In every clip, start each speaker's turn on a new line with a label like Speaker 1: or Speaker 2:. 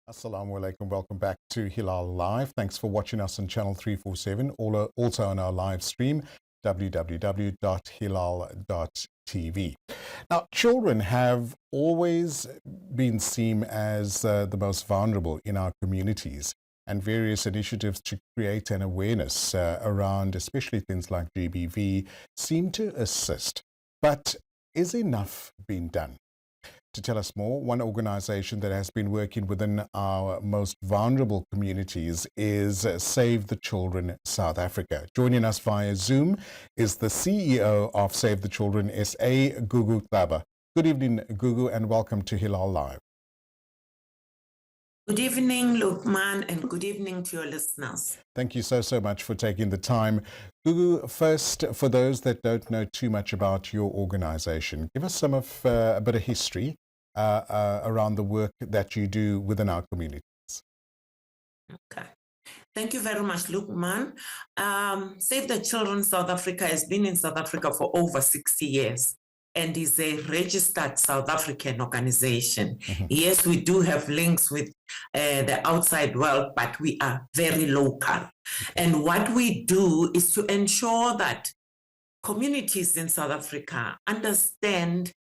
Speaker 1: Assalamu alaikum. Welcome back to Hilal Live. Thanks for watching us on channel 347, also on our live stream, www.hilal.tv. Now, children have always been seen as the most vulnerable in our communities, and various initiatives to create an awareness around especially things like GBV seem to assist. But is enough being done? To tell us more, one organization that has been working within our most vulnerable communities is Save the Children South Africa. Joining us via Zoom is the CEO of Save the Children SA, Gugu Xaba. Good evening, Gugu, and welcome to Hilal Live.
Speaker 2: Good evening, Luqmaan, and good evening to your listeners.
Speaker 1: Thank you so much for taking the time. Gugu, first, for those that don't know too much about your organization, give us some of a bit of history around the work that you do within our communities.
Speaker 2: Okay. Thank you very much, Luqmaan. Save the Children South Africa has been in South Africa for over 60 years and is a registered South African organization. Mm-hmm. Yes, we do have links with the outside world, but we are very local. And what we do is to ensure that communities in South Africa understand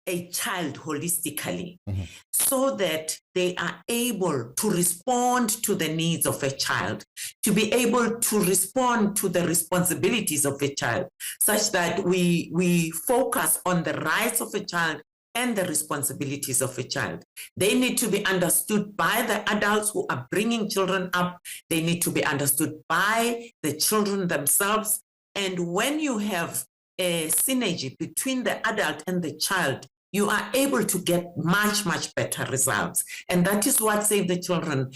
Speaker 2: a child holistically, mm-hmm. so that they are able to respond to the needs of a child, to be able to respond to the responsibilities of a child, such that we focus on the rights of a child and the responsibilities of a child. They need to be understood by the adults who are bringing children up. They need to be understood by the children themselves. And when you have a synergy between the adult and the child, you are able to get much better results. And that is what Save the Children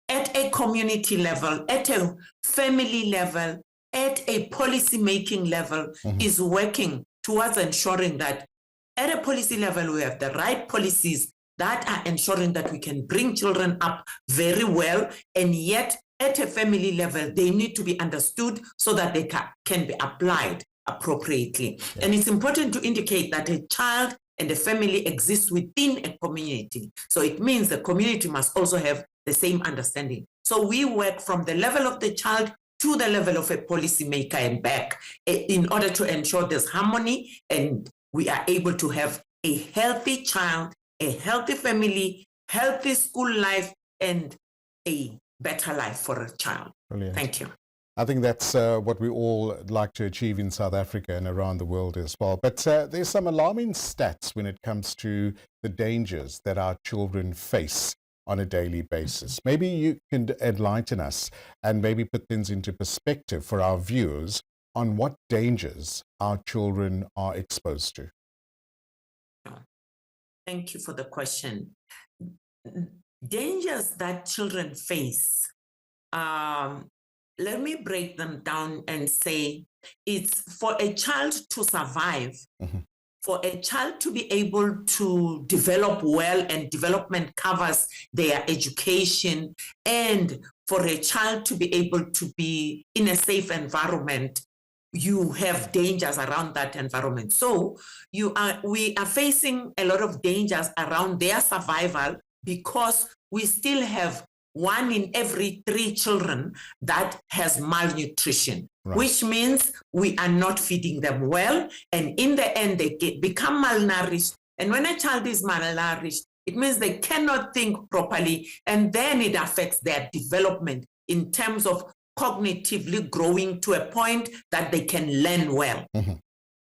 Speaker 2: at a community level, at a family level, at a policy-making level, mm-hmm. is working towards ensuring that at a policy level, we have the right policies that are ensuring that we can bring children up very well, and yet at a family level, they need to be understood so that they can be applied appropriately. Yeah. And it's important to indicate that a child and the family exists within a community. So it means the community must also have the same understanding. So we work from the level of the child to the level of a policymaker and back in order to ensure there's harmony and we are able to have a healthy child, a healthy family, healthy school life, and a better life for a child. Brilliant. Thank you.
Speaker 1: I think that's what we all like to achieve in South Africa and around the world as well. But there's some alarming stats when it comes to the dangers that our children face on a daily basis. Maybe you can enlighten us and maybe put things into perspective for our viewers on what dangers our children are exposed to.
Speaker 2: Thank you for the question. Dangers that children face, let me break them down and say it's for a child to survive, mm-hmm. for a child to be able to develop well, and development covers their education, and for a child to be able to be in a safe environment, you have dangers around that environment. So we are facing a lot of dangers around their survival because we still have 1 in every 3 children that has malnutrition, right. Which means we are not feeding them well. And in the end, they become malnourished. And when a child is malnourished, it means they cannot think properly. And then it affects their development in terms of cognitively growing to a point that they can learn well. Mm-hmm.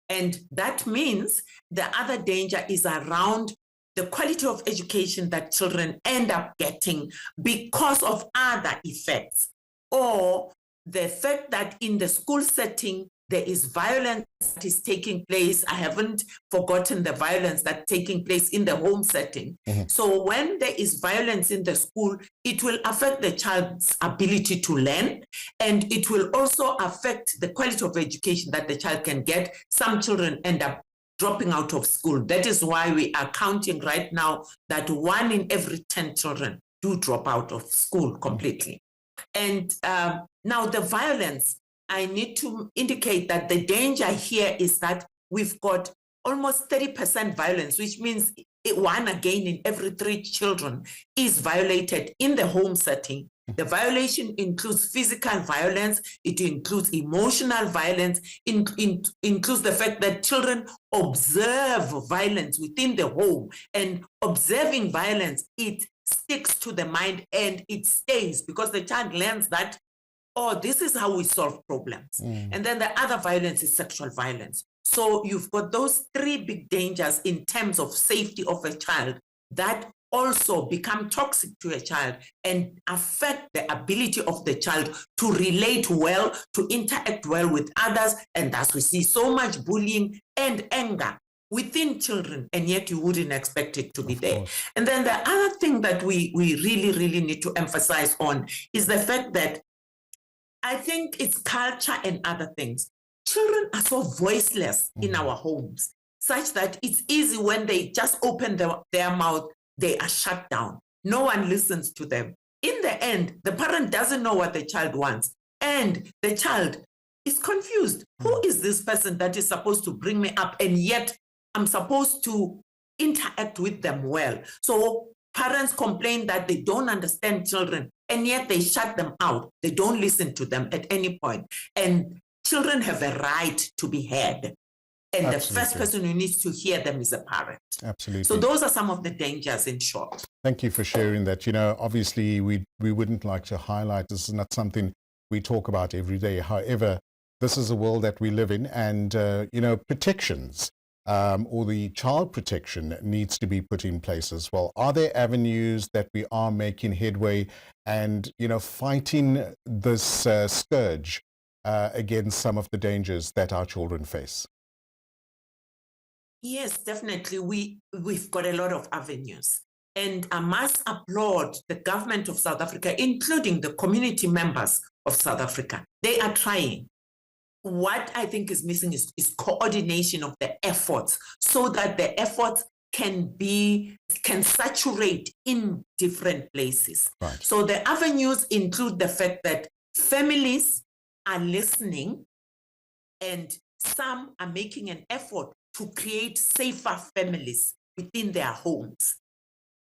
Speaker 2: And that means the other danger is around the quality of education that children end up getting because of other effects, or the fact that in the school setting, there is violence that is taking place. I haven't forgotten the violence that's taking place in the home setting. Mm-hmm. So when there is violence in the school, it will affect the child's ability to learn, and it will also affect the quality of education that the child can get. Some children end up dropping out of school. That is why we are counting right now that 1 in every 10 children do drop out of school completely. And now the violence, I need to indicate that the danger here is that we've got almost 30% violence, which means one again in every 3 children is violated in the home setting. The violation includes physical violence, it includes emotional violence, includes the fact that children observe violence within the home, and observing violence, it sticks to the mind and it stays because the child learns that, oh, this is how we solve problems. And then the other violence is sexual violence. So you've got those 3 big dangers in terms of safety of a child that also become toxic to a child and affect the ability of the child to relate well, to interact well with others. And thus we see so much bullying and anger within children, and yet you wouldn't expect it to be there. And then the other thing that we really, really need to emphasize on is the fact that I think it's culture and other things. Children are so voiceless in our homes, such that it's easy when they just open their mouth, they are shut down. No one listens to them. In the end, the parent doesn't know what the child wants, and the child is confused. Who is this person that is supposed to bring me up, and yet I'm supposed to interact with them well? So parents complain that they don't understand children, and yet they shut them out. They don't listen to them at any point. And children have a right to be heard. And
Speaker 1: Absolutely.
Speaker 2: The first person who needs to hear them is a parent.
Speaker 1: Absolutely.
Speaker 2: So those are some of the dangers in short.
Speaker 1: Thank you for sharing that. Obviously we wouldn't like to highlight, this is not something we talk about every day. However, this is a world that we live in, and, protections or the child protection needs to be put in place as well. Are there avenues that we are making headway and, fighting this scourge against some of the dangers that our children face?
Speaker 2: Yes, definitely. We've got a lot of avenues. And I must applaud the government of South Africa, including the community members of South Africa. They are trying. What I think is missing is coordination of the efforts, so that the efforts can saturate in different places.
Speaker 1: Right.
Speaker 2: So the avenues include the fact that families are listening, and some are making an effort to create safer families within their homes.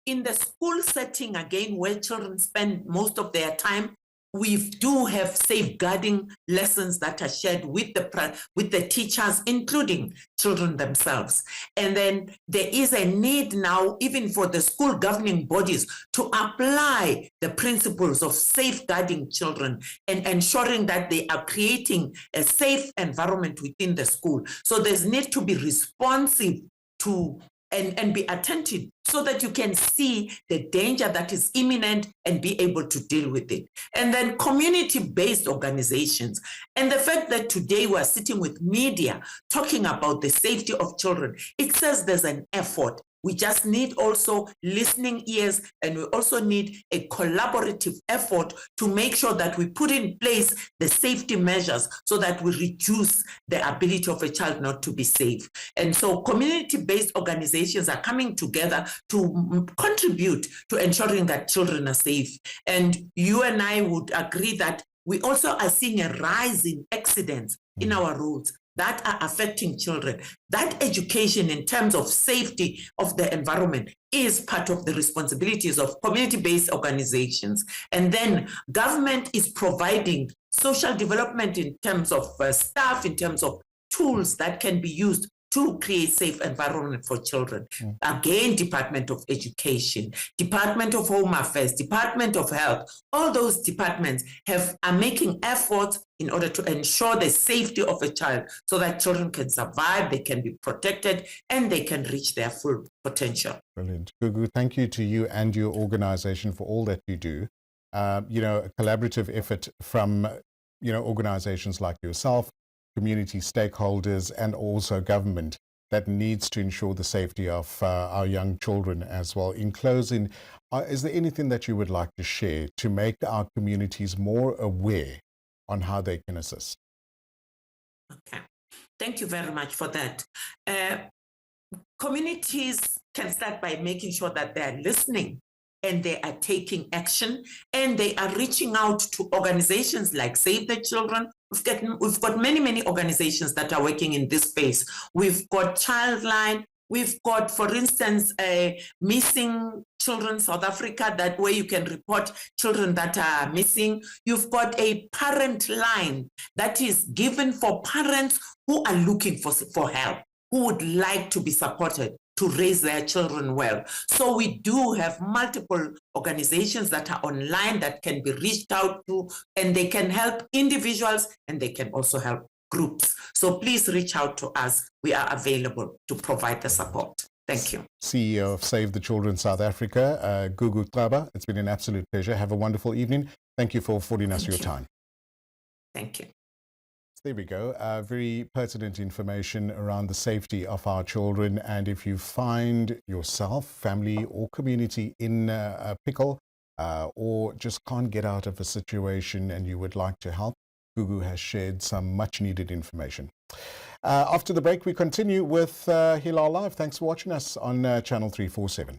Speaker 2: In the school setting, again, where children spend most of their time, we do have safeguarding lessons that are shared with the teachers, including children themselves. And then there is a need now, even for the school governing bodies, to apply the principles of safeguarding children and ensuring that they are creating a safe environment within the school. So there's need to be responsive to and be attentive, so that you can see the danger that is imminent and be able to deal with it. And then community-based organizations. And the fact that today we're sitting with media talking about the safety of children, it says there's an effort. We just need also listening ears, and we also need a collaborative effort to make sure that we put in place the safety measures so that we reduce the ability of a child not to be safe. And so community-based organizations are coming together to contribute to ensuring that children are safe. And you and I would agree that we also are seeing a rise in accidents in our roads that are affecting children. That education in terms of safety of the environment is part of the responsibilities of community-based organizations. And then government is providing social development in terms of staff, in terms of tools that can be used to create safe environment for children. Again, Department of Education, Department of Home Affairs, Department of Health, all those departments are making efforts in order to ensure the safety of a child so that children can survive, they can be protected, and they can reach their full potential.
Speaker 1: Brilliant. Gugu, thank you to you and your organization for all that you do. A collaborative effort from, organizations like yourself, community stakeholders, and also government that needs to ensure the safety of our young children as well. In closing, is there anything that you would like to share to make our communities more aware on how they can assist?
Speaker 2: Okay, thank you very much for that. Communities can start by making sure that they're listening and they are taking action, and they are reaching out to organizations like Save the Children. We've got many organizations that are working in this space. We've got Childline, We've got, for instance, a Missing Children South Africa, that way you can report children that are missing. You've got a parent line that is given for parents who are looking for help, who would like to be supported to raise their children well. So we do have multiple organizations that are online that can be reached out to, and they can help individuals and they can also help groups. So please reach out to us. We are available to provide the support. Thank you.
Speaker 1: CEO of Save the Children South Africa, Gugu Xaba. It's been an absolute pleasure. Have a wonderful evening. Thank you for affording us your time.
Speaker 2: Thank you.
Speaker 1: There we go. Very pertinent information around the safety of our children. And if you find yourself, family or community in a pickle or just can't get out of a situation and you would like to help, Gugu has shared some much needed information. After the break, we continue with Hilaal Live. Thanks for watching us on Channel 347.